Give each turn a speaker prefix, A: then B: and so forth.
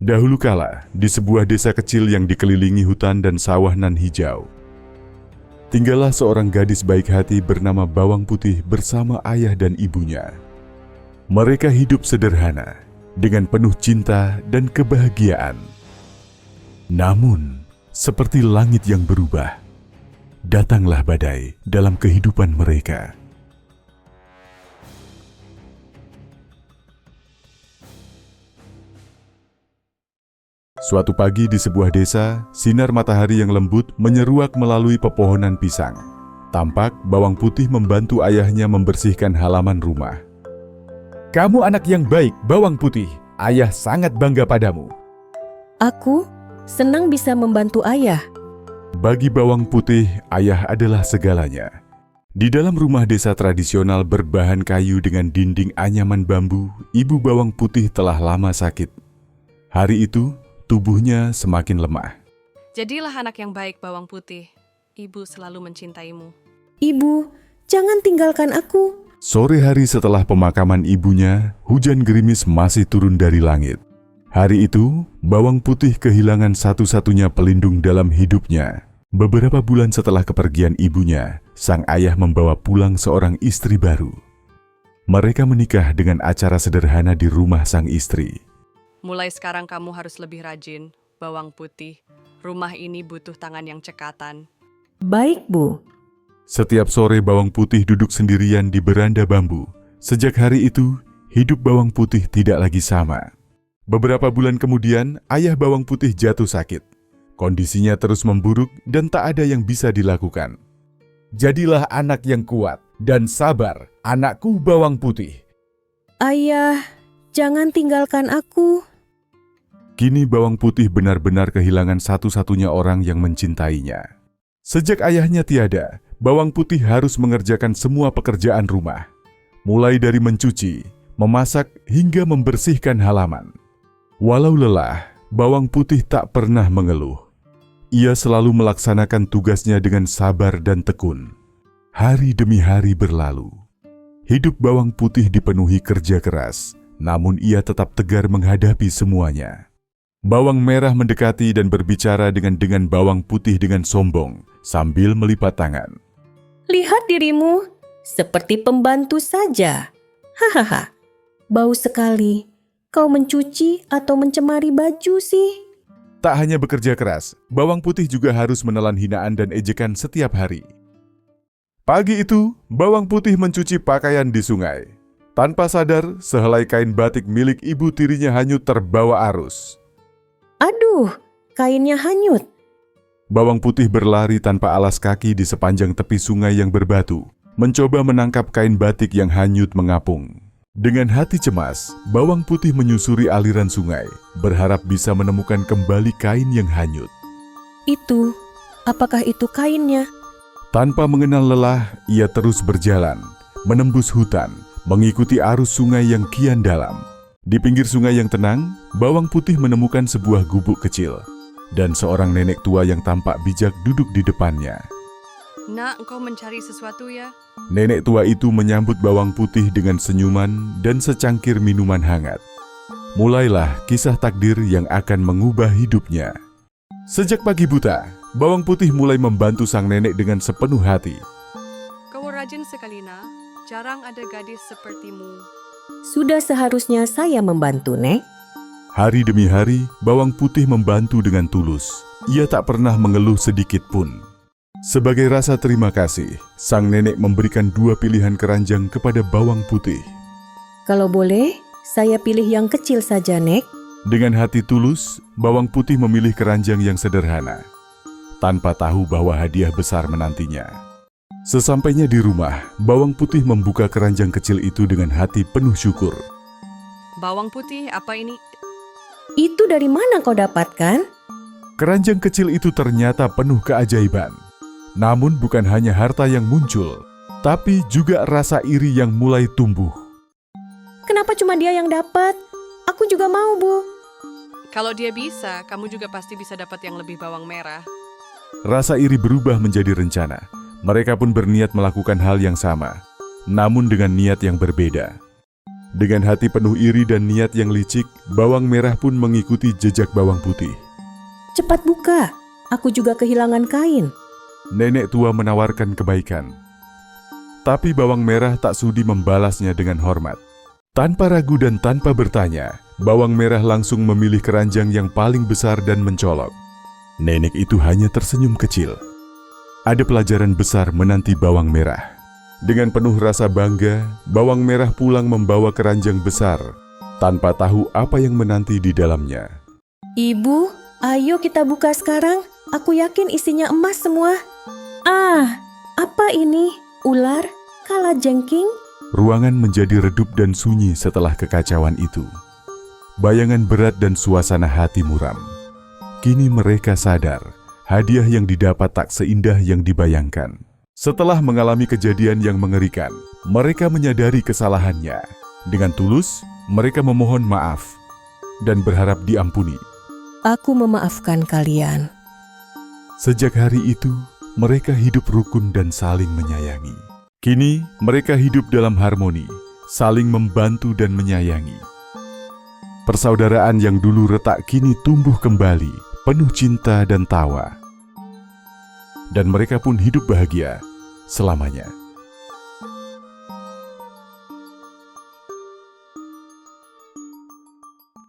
A: Dahulu kala, di sebuah desa kecil yang dikelilingi hutan dan sawah nan hijau, tinggallah seorang gadis baik hati bernama Bawang Putih bersama ayah dan ibunya. Mereka hidup sederhana, dengan penuh cinta dan kebahagiaan. Namun, seperti langit yang berubah, datanglah badai dalam kehidupan mereka. Suatu pagi di sebuah desa, sinar matahari yang lembut menyeruak melalui pepohonan pisang. Tampak Bawang Putih membantu ayahnya membersihkan halaman rumah.
B: Kamu anak yang baik, Bawang Putih. Ayah sangat bangga padamu.
C: Aku senang bisa membantu ayah.
A: Bagi Bawang Putih, ayah adalah segalanya. Di dalam rumah desa tradisional berbahan kayu dengan dinding anyaman bambu, ibu Bawang Putih telah lama sakit. Hari itu, tubuhnya semakin lemah.
D: Jadilah anak yang baik, Bawang Putih. Ibu selalu mencintaimu.
C: Ibu, jangan tinggalkan aku.
A: Sore hari setelah pemakaman ibunya, hujan gerimis masih turun dari langit. Hari itu, Bawang Putih kehilangan satu-satunya pelindung dalam hidupnya. Beberapa bulan setelah kepergian ibunya, sang ayah membawa pulang seorang istri baru. Mereka menikah dengan acara sederhana di rumah sang istri.
D: Mulai sekarang kamu harus lebih rajin, Bawang Putih. Rumah ini butuh tangan yang cekatan.
C: Baik, Bu.
A: Setiap sore Bawang Putih duduk sendirian di beranda bambu. Sejak hari itu, hidup Bawang Putih tidak lagi sama. Beberapa bulan kemudian, ayah Bawang Putih jatuh sakit. Kondisinya terus memburuk dan tak ada yang bisa dilakukan.
B: Jadilah anak yang kuat dan sabar, anakku Bawang Putih.
C: Ayah, jangan tinggalkan aku.
A: Kini Bawang Putih benar-benar kehilangan satu-satunya orang yang mencintainya. Sejak ayahnya tiada, Bawang Putih harus mengerjakan semua pekerjaan rumah. Mulai dari mencuci, memasak, hingga membersihkan halaman. Walau lelah, Bawang Putih tak pernah mengeluh. Ia selalu melaksanakan tugasnya dengan sabar dan tekun. Hari demi hari berlalu. Hidup Bawang Putih dipenuhi kerja keras, namun ia tetap tegar menghadapi semuanya. Bawang merah mendekati dan berbicara dengan Bawang Putih dengan sombong, sambil melipat tangan.
C: Lihat dirimu, seperti pembantu saja. Hahaha, bau sekali. Kau mencuci atau mencemari baju sih?
A: Tak hanya bekerja keras, Bawang Putih juga harus menelan hinaan dan ejekan setiap hari. Pagi itu, Bawang Putih mencuci pakaian di sungai. Tanpa sadar, sehelai kain batik milik ibu tirinya hanyut terbawa arus.
C: Aduh, kainnya hanyut.
A: Bawang Putih berlari tanpa alas kaki di sepanjang tepi sungai yang berbatu, mencoba menangkap kain batik yang hanyut mengapung. Dengan hati cemas, Bawang Putih menyusuri aliran sungai, berharap bisa menemukan kembali kain yang hanyut.
C: Apakah itu kainnya?
A: Tanpa mengenal lelah, ia terus berjalan, menembus hutan, mengikuti arus sungai yang kian dalam. Di pinggir sungai yang tenang, Bawang Putih menemukan sebuah gubuk kecil, dan seorang nenek tua yang tampak bijak duduk di depannya.
D: Nak, engkau mencari sesuatu ya?
A: Nenek tua itu menyambut Bawang Putih dengan senyuman dan secangkir minuman hangat. Mulailah kisah takdir yang akan mengubah hidupnya. Sejak pagi buta, Bawang Putih mulai membantu sang nenek dengan sepenuh hati.
D: Kau rajin sekali, Nak. Jarang ada gadis sepertimu.
C: Sudah seharusnya saya membantu, Nek.
A: Hari demi hari, Bawang Putih membantu dengan tulus. Ia tak pernah mengeluh sedikit pun. Sebagai rasa terima kasih, sang nenek memberikan 2 pilihan keranjang kepada Bawang Putih.
C: Kalau boleh, saya pilih yang kecil saja, Nek.
A: Dengan hati tulus, Bawang Putih memilih keranjang yang sederhana, tanpa tahu bahwa hadiah besar menantinya. Sesampainya di rumah, Bawang Putih membuka keranjang kecil itu dengan hati penuh syukur.
D: Bawang Putih, apa ini?
C: Itu dari mana kau dapatkan?
A: Keranjang kecil itu ternyata penuh keajaiban. Namun bukan hanya harta yang muncul, tapi juga rasa iri yang mulai tumbuh.
C: Kenapa cuma dia yang dapat? Aku juga mau, Bu.
D: Kalau dia bisa, kamu juga pasti bisa dapat yang lebih bawang merah.
A: Rasa iri berubah menjadi rencana. Mereka pun berniat melakukan hal yang sama, namun dengan niat yang berbeda. Dengan hati penuh iri dan niat yang licik, bawang merah pun mengikuti jejak bawang putih.
C: Cepat buka, aku juga kehilangan kain.
A: Nenek tua menawarkan kebaikan. Tapi bawang merah tak sudi membalasnya dengan hormat. Tanpa ragu dan tanpa bertanya, bawang merah langsung memilih keranjang yang paling besar dan mencolok. Nenek itu hanya tersenyum kecil. Ada pelajaran besar menanti bawang merah. Dengan penuh rasa bangga, bawang merah pulang membawa keranjang besar, tanpa tahu apa yang menanti di dalamnya.
C: Ibu, ayo kita buka sekarang. Aku yakin isinya emas semua. Ah, apa ini? Ular? Kalajengking?
A: Ruangan menjadi redup dan sunyi setelah kekacauan itu. Bayangan berat dan suasana hati muram. Kini mereka sadar, hadiah yang didapat tak seindah yang dibayangkan. Setelah mengalami kejadian yang mengerikan, mereka menyadari kesalahannya. Dengan tulus, mereka memohon maaf dan berharap diampuni.
C: Aku memaafkan kalian.
A: Sejak hari itu, mereka hidup rukun dan saling menyayangi. Kini, mereka hidup dalam harmoni, saling membantu dan menyayangi. Persaudaraan yang dulu retak kini tumbuh kembali, penuh cinta dan tawa. Dan mereka pun hidup bahagia selamanya.